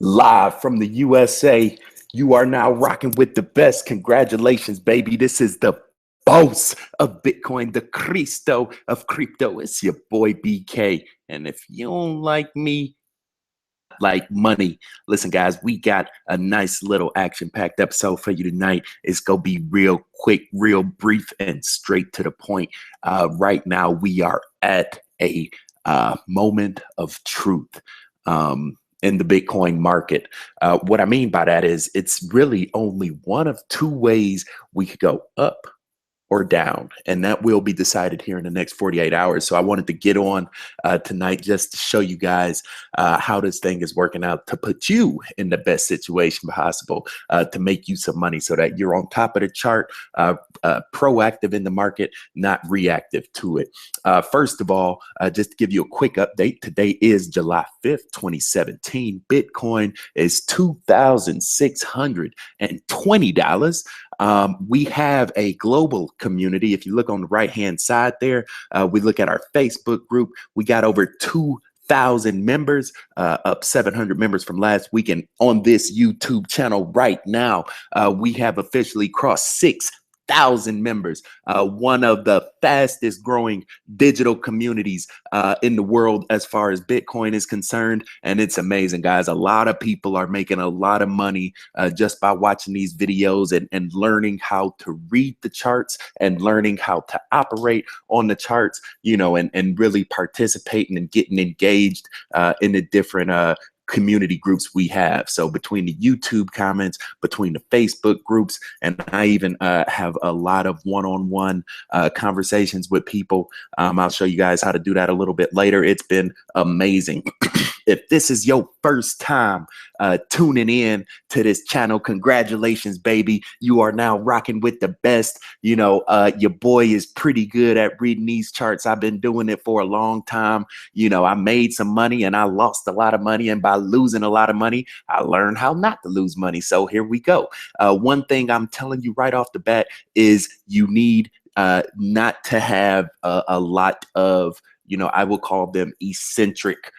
Live from the USA. You are now rocking with the best. Congratulations, baby. This is the boss of Bitcoin, the Cristo of crypto. It's your boy BK. And if you don't like me, like money, listen, guys, we got a nice little action-packed episode for you tonight. It's gonna be real quick, real brief, and straight to the point. Right now, we are at a moment of truth. In the Bitcoin market. What I mean by that is it's really only one of two ways we could go up or down, and that will be decided here in the next 48 hours. So I wanted to get on tonight just to show you guys how this thing is working out to put you in the best situation possible to make you some money so that you're on top of the chart, proactive in the market, not reactive to it. First of all, just to give you a quick update, today is July 5th, 2017. Bitcoin is $2,620. We have a global community. If you look on the right hand side there, we look at our Facebook group. We got over 2,000 members, up 700 members from last week. And on this YouTube channel right now, we have officially crossed 6,000 members, one of the fastest growing digital communities in the world as far as Bitcoin is concerned. And it's amazing, guys. A lot of people are making a lot of money just by watching these videos and learning how to read the charts and learning how to operate on the charts, you know, and really participating and getting engaged in the different community groups we have. So between the YouTube comments, between the Facebook groups, and I even have a lot of one-on-one conversations with people. I'll show you guys how to do that a little bit later. It's been amazing. If this is your first time tuning in to this channel, congratulations, baby. You are now rocking with the best. You know, your boy is pretty good at reading these charts. I've been doing it for a long time. You know, I made some money and I lost a lot of money. And by losing a lot of money, I learned how not to lose money. So here we go. One thing I'm telling you right off the bat is you need not to have a lot of, you know, I will call them eccentric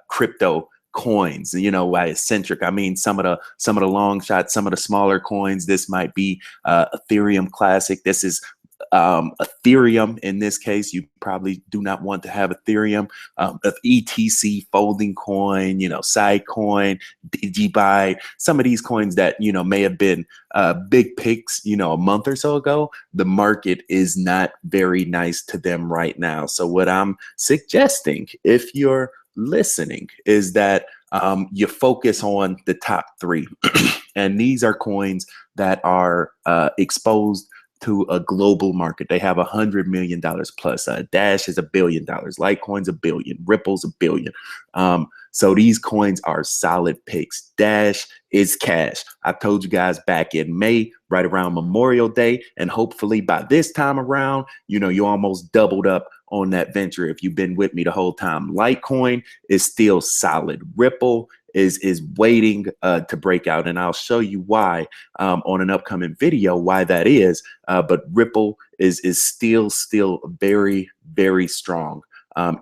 crypto coins. You know, by eccentric, I mean some of the long shots, some of the smaller coins. This might be Ethereum Classic. This is Ethereum in this case. You probably do not want to have Ethereum. Of ETC, folding coin, you know, Sidecoin, DigiBuy, some of these coins that, you know, may have been big picks, you know, a month or so ago. The market is not very nice to them right now. So what I'm suggesting, if you're listening, is that you focus on the top three. And these are coins that are exposed to a global market. They have $100 million plus. Dash is $1 billion. Litecoin's $1 billion. Ripple's $1 billion. So these coins are solid picks. Dash is cash. I told you guys back in May, right around Memorial Day, and hopefully by this time around, you know, you almost doubled up on that venture if you've been with me the whole time. Litecoin is still solid. Ripple is waiting to break out, and I'll show you why on an upcoming video why that is. But Ripple is still very, very strong,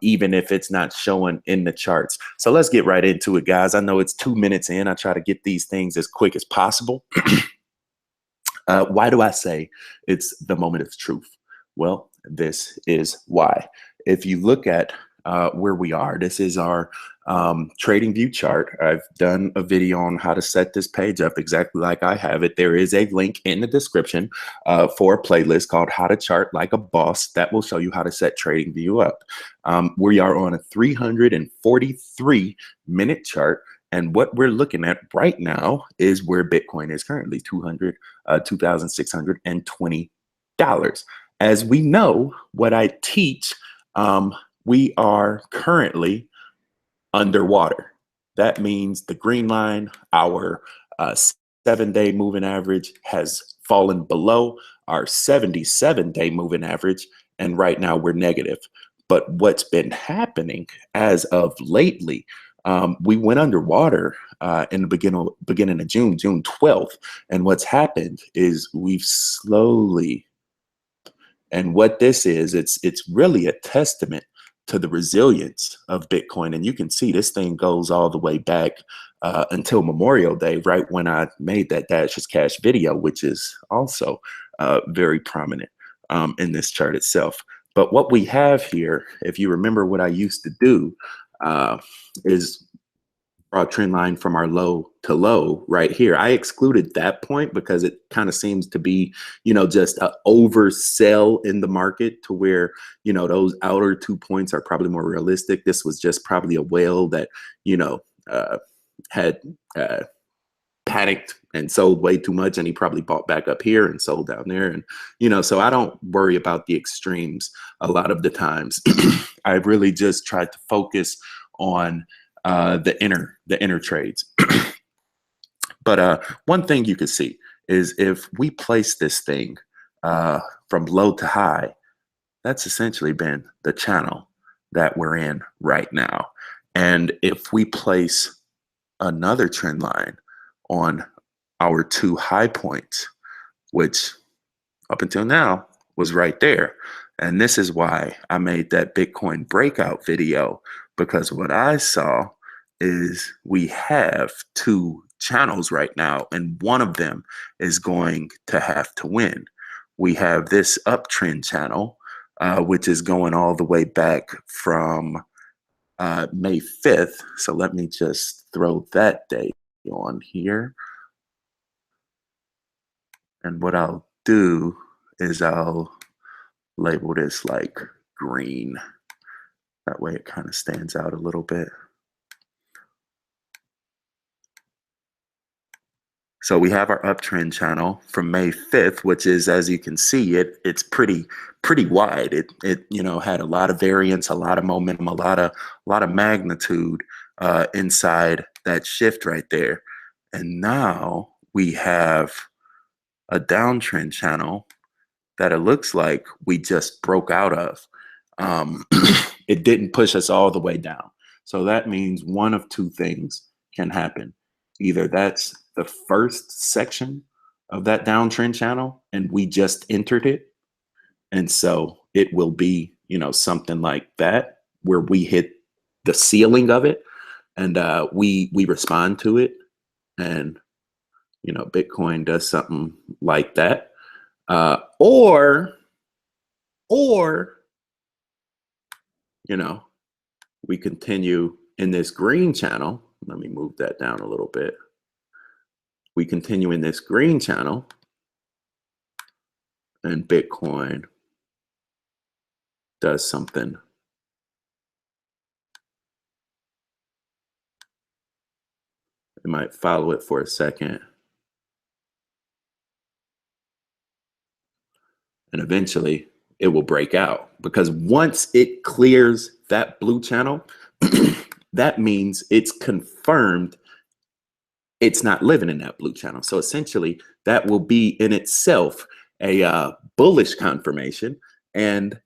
even if it's not showing in the charts. So let's get right into it, guys. I know it's 2 minutes in. I try to get these things as quick as possible. Why do I say it's the moment of truth? Well, this is why. If you look at where we are, this is our trading view chart. I've done a video on how to set this page up exactly like I have it. There is a link in the description for a playlist called How to Chart Like a Boss that will show you how to set trading view up. We are on a 343-minute chart. And what we're looking at right now is where Bitcoin is currently, $2,620. As we know, what I teach, we are currently underwater. That means the green line, our 7-day moving average, has fallen below our 77-day moving average. And right now we're negative. But what's been happening as of lately, we went underwater in the beginning of June 12th. And what's happened is we've slowly, and what this is, it's really a testament to the resilience of Bitcoin. And you can see this thing goes all the way back until Memorial Day, right when I made that Dash is Cash video, which is also very prominent in this chart itself. But what we have here, if you remember what I used to do, is draw a trend line from our low to low right here. I excluded that point because it kind of seems to be, just an oversell in the market to where, those outer 2 points are probably more realistic. This was just probably a whale that, had panicked and sold way too much, and he probably bought back up here and sold down there. And, so I don't worry about the extremes a lot of the times. I really just tried to focus on the inner trades. But one thing you can see is if we place this thing from low to high, that's essentially been the channel that we're in right now. And if we place another trend line on our 2 high points, which up until now was right there. And this is why I made that Bitcoin breakout video, because what I saw is we have 2 channels right now, and one of them is going to have to win. We have this uptrend channel, which is going all the way back from May 5th. So let me just throw that date on here. And what I'll do is I'll label this like green. That way it kind of stands out a little bit. So we have our uptrend channel from May 5th, which is, as you can see, it's pretty wide. It had a lot of variance, a lot of momentum, a lot of magnitude inside that shift right there. And now we have a downtrend channel that it looks like we just broke out of. It didn't push us all the way down. So that means one of 2 things can happen. Either that's the first section of that downtrend channel and we just entered it. And so it will be, something like that, where we hit the ceiling of it and we respond to it. And, Bitcoin does something like that. Or, we continue in this green channel. Let me move that down a little bit. We continue in this green channel and Bitcoin does something. It might follow it for a second. And eventually it will break out, because once it clears that blue channel, that means it's confirmed it's not living in that blue channel. So essentially that will be in itself a bullish confirmation, and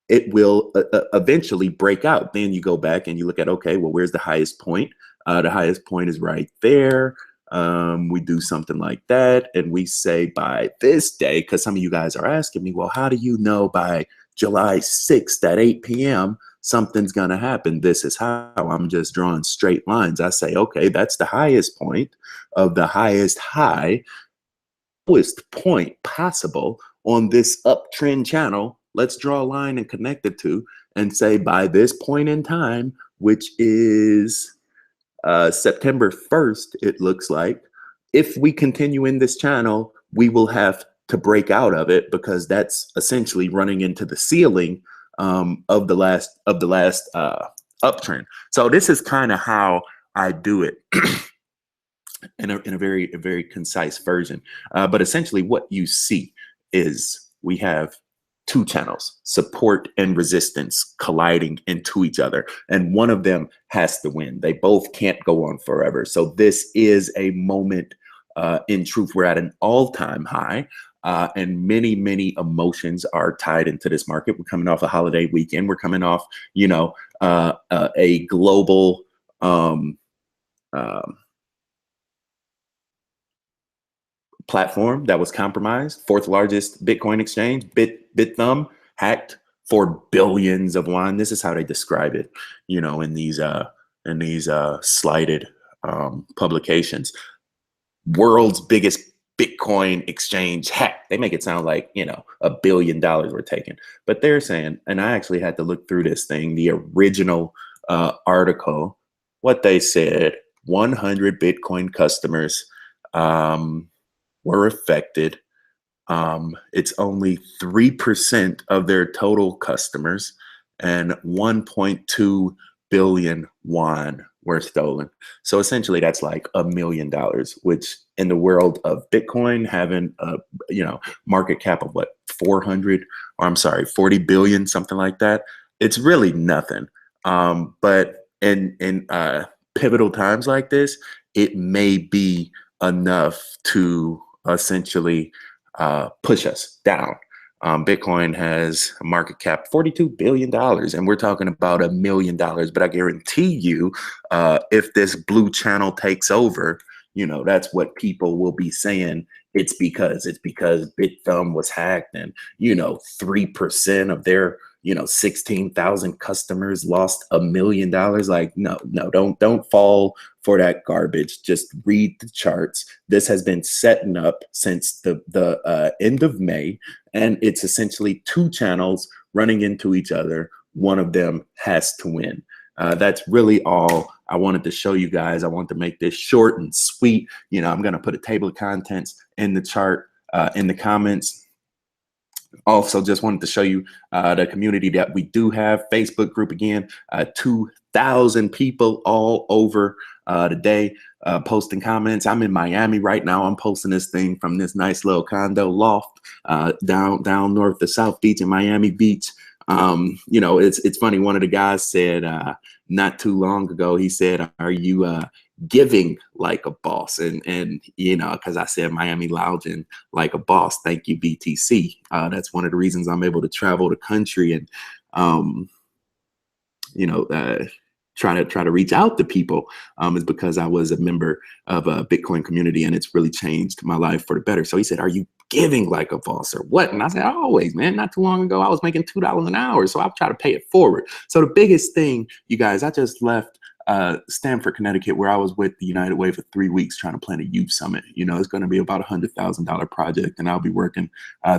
it will eventually break out. Then you go back and you look at, okay, well, where's the highest point? The highest point is right there. We do something like that, and we say by this day, because some of you guys are asking me, well, how do you know by July 6th at 8 p.m. something's going to happen? This is how. I'm just drawing straight lines. I say, okay, that's the highest point of the highest high, lowest point possible on this uptrend channel. Let's draw a line and connect the 2 and say by this point in time, which is September 1st, it looks like, if we continue in this channel, we will have to break out of it, because that's essentially running into the ceiling of the last uptrend. So this is kind of how I do it in a very concise version. But essentially what you see is we have 2 channels, support and resistance, colliding into each other, and one of them has to win. They both can't go on forever. So this is a moment in truth. We're at an all-time high, and many emotions are tied into this market. We're coming off a holiday weekend. We're coming off, a global platform that was compromised. 4th largest Bitcoin exchange, Bithumb, hacked for billions of won. This is how they describe it, you know, in these slighted publications. World's biggest Bitcoin exchange hack. They make it sound like, you know, $1 billion were taken, but they're saying, and I actually had to look through this thing, the original article, what they said, 100 Bitcoin customers were affected. It's only 3% of their total customers, and 1.2 billion won were stolen. So essentially that's like $1 million, which in the world of Bitcoin having a, you know, market cap of what, 40 billion, something like that. It's really nothing. But in pivotal times like this, it may be enough to essentially push us down. Bitcoin has a market cap $42 billion, and we're talking about $1 million. But I guarantee you, if this blue channel takes over, you know, that's what people will be saying. It's because BitThumb was hacked, and, you know, 3% of their, you know, 16,000 customers lost $1 million. Like, no, don't fall for that garbage. Just read the charts. This has been setting up since the end of May, and it's essentially two channels running into each other. One of them has to win. That's really all I wanted to show you guys. I want to make this short and sweet. You know, I'm going to put a table of contents in the chart, in the comments. Also, just wanted to show you the community that we do have. Facebook group again, 2,000 people all over today posting comments. I'm in Miami right now. I'm posting this thing from this nice little condo loft down north of South Beach in Miami Beach. You know, it's funny. One of the guys said not too long ago, he said, "Are you giving like a boss?" And you know, because I said Miami lounging like a boss. Thank you, BTC. That's one of the reasons I'm able to travel the country and you know, try to reach out to people is because I was a member of a Bitcoin community, and it's really changed my life for the better. So he said, "Are you giving like a boss or what?" And I said, "Always, man. Not too long ago, I was making $2 an hour, so I'll try to pay it forward." So the biggest thing, you guys, I just left Stamford, Connecticut, where I was with the United Way for 3 weeks trying to plan a youth summit. You know, it's going to be about $100,000 project, and I'll be working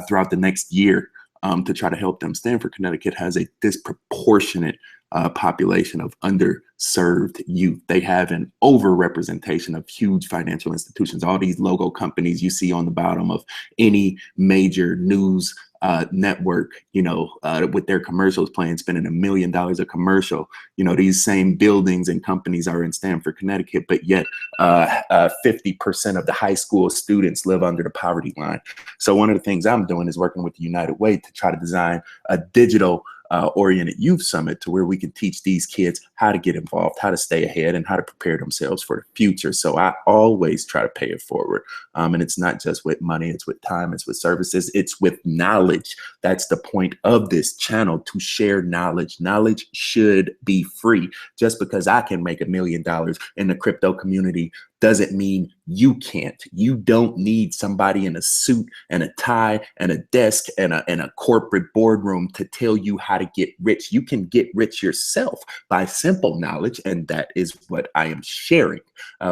throughout the next year to try to help them. Stamford, Connecticut has a disproportionate population of underserved youth. They have an overrepresentation of huge financial institutions. All these logo companies you see on the bottom of any major news network, you know, with their commercials playing, spending $1 million a commercial. You know, these same buildings and companies are in Stamford, Connecticut, but yet 50% of the high school students live under the poverty line. So one of the things I'm doing is working with the United Way to try to design a digital oriented youth summit to where we can teach these kids how to get involved, how to stay ahead, and how to prepare themselves for the future. So I always try to pay it forward. And it's not just with money, it's with time, it's with services, it's with knowledge. That's the point of this channel, to share knowledge. Knowledge should be free. Just because I can make $1 million in the crypto community doesn't mean you can't. You don't need somebody in a suit and a tie and a desk and a corporate boardroom to tell you how to get rich. You can get rich yourself by simple knowledge, and that is what I am sharing.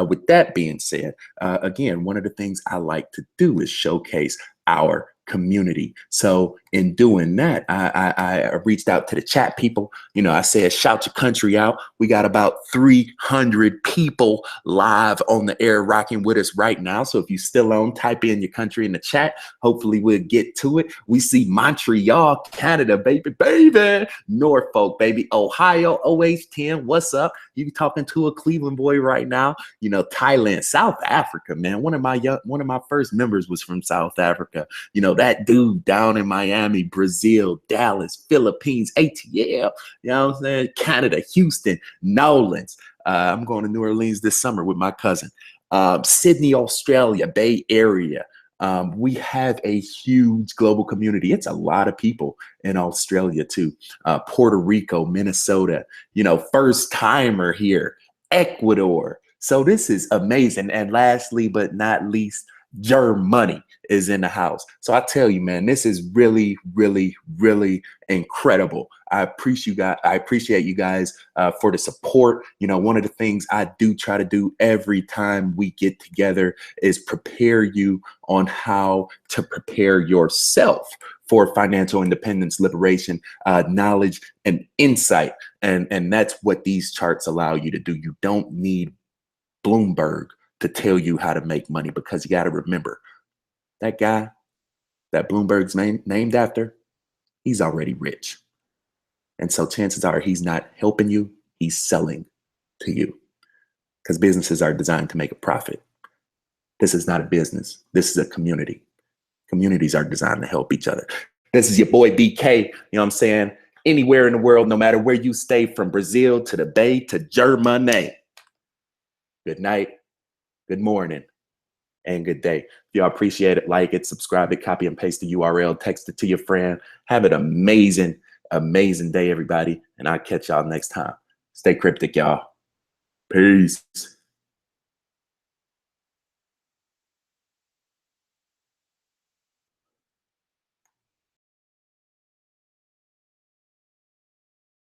With that being said, again, one of the things I like to do is showcase our community. So in doing that, I reached out to the chat people. You know, I said, shout your country out. We got about 300 people live on the air rocking with us right now. So if you still on, type in your country in the chat. Hopefully we'll get to it. We see Montreal, Canada, baby. Norfolk, baby. Ohio, OH10. What's up? You talking to a Cleveland boy right now. You know, Thailand, South Africa, man. One of my first members was from South Africa. You know, that dude down in Miami, Brazil, Dallas, Philippines, ATL, you know what I'm saying? Canada, Houston, Nolans. I'm going to New Orleans this summer with my cousin. Sydney, Australia, Bay Area. We have a huge global community. It's a lot of people in Australia too. Puerto Rico, Minnesota, you know, first timer here, Ecuador. So this is amazing. And lastly, but not least, Money is in the house. So I tell you, man, this is really, really, really incredible. I appreciate you guys for the support. You know, one of the things I do try to do every time we get together is prepare you on how to prepare yourself for financial independence, liberation, knowledge, and insight. And that's what these charts allow you to do. You don't need Bloomberg to tell you how to make money, because you got to remember that guy that Bloomberg's named after, he's already rich. And so chances are he's not helping you, he's selling to you, because businesses are designed to make a profit. This is not a business. This is a community. Communities are designed to help each other. This is your boy BK, you know what I'm saying? Anywhere in the world, no matter where you stay, from Brazil to the Bay to Germany. Good night, good morning, and good day. If y'all appreciate it, like it, subscribe it, copy and paste the URL, text it to your friend. Have an amazing, amazing day, everybody. And I'll catch y'all next time. Stay cryptic, y'all. Peace.